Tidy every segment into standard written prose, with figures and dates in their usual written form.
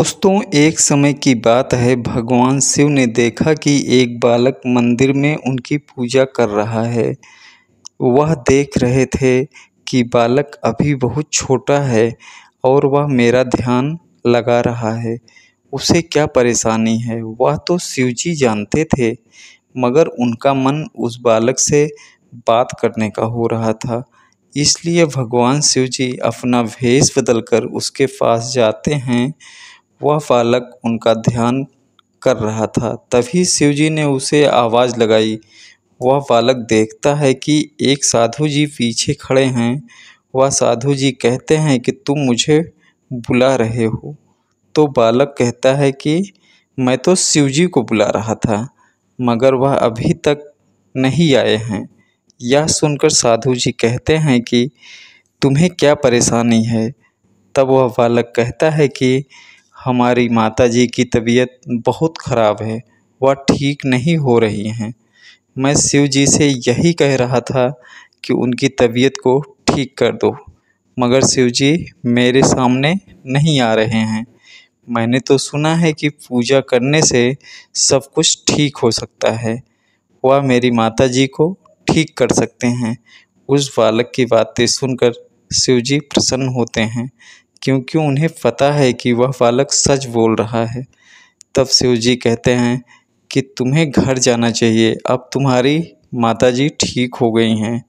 दोस्तों, एक समय की बात है, भगवान शिव ने देखा कि एक बालक मंदिर में उनकी पूजा कर रहा है। वह देख रहे थे कि बालक अभी बहुत छोटा है और वह मेरा ध्यान लगा रहा है। उसे क्या परेशानी है, वह तो शिवजी जानते थे, मगर उनका मन उस बालक से बात करने का हो रहा था। इसलिए भगवान शिवजी अपना भेष बदलकर उसके पास जाते हैं। वह बालक उनका ध्यान कर रहा था। तभी शिवजी ने उसे आवाज़ लगाई। वह बालक देखता है कि एक साधु जी पीछे खड़े हैं। वह साधु जी कहते हैं कि तुम मुझे बुला रहे हो। तो बालक कहता है कि मैं तो शिवजी को बुला रहा था, मगर वह अभी तक नहीं आए हैं। यह सुनकर साधु जी कहते हैं कि तुम्हें क्या परेशानी है। तब वह बालक कहता है कि हमारी माताजी की तबीयत बहुत ख़राब है, वह ठीक नहीं हो रही हैं। मैं शिव जी से यही कह रहा था कि उनकी तबीयत को ठीक कर दो, मगर शिव जी मेरे सामने नहीं आ रहे हैं। मैंने तो सुना है कि पूजा करने से सब कुछ ठीक हो सकता है, वह मेरी माताजी को ठीक कर सकते हैं। उस बालक की बातें सुनकर शिव जी प्रसन्न होते हैं, क्योंकि उन्हें पता है कि वह बालक सच बोल रहा है। तब शिव जी कहते हैं कि तुम्हें घर जाना चाहिए, अब तुम्हारी माताजी ठीक हो गई हैं।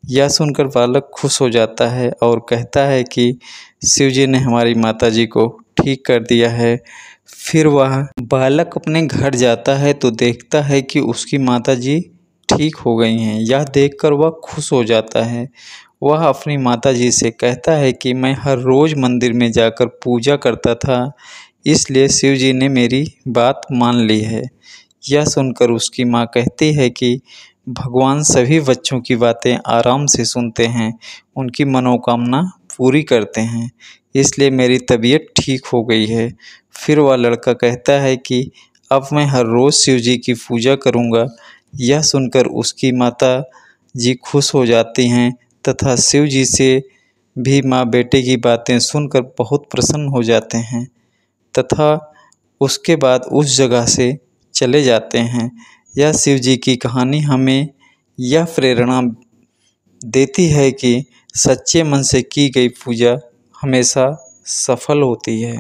यह सुनकर बालक खुश हो जाता है और कहता है कि शिव जी ने हमारी माताजी को ठीक कर दिया है। फिर वह बालक अपने घर जाता है तो देखता है कि उसकी माताजी ठीक हो गई हैं। यह देखकर वह खुश हो जाता है। वह अपनी माताजी से कहता है कि मैं हर रोज़ मंदिर में जाकर पूजा करता था, इसलिए शिव जी ने मेरी बात मान ली है। यह सुनकर उसकी माँ कहती है कि भगवान सभी बच्चों की बातें आराम से सुनते हैं, उनकी मनोकामना पूरी करते हैं, इसलिए मेरी तबीयत ठीक हो गई है। फिर वह लड़का कहता है कि अब मैं हर रोज़ शिव जी की पूजा करूँगा। यह सुनकर उसकी माता जी खुश हो जाती हैं तथा शिव जी से भी माँ बेटे की बातें सुनकर बहुत प्रसन्न हो जाते हैं तथा उसके बाद उस जगह से चले जाते हैं। यह शिव जी की कहानी हमें यह प्रेरणा देती है कि सच्चे मन से की गई पूजा हमेशा सफल होती है।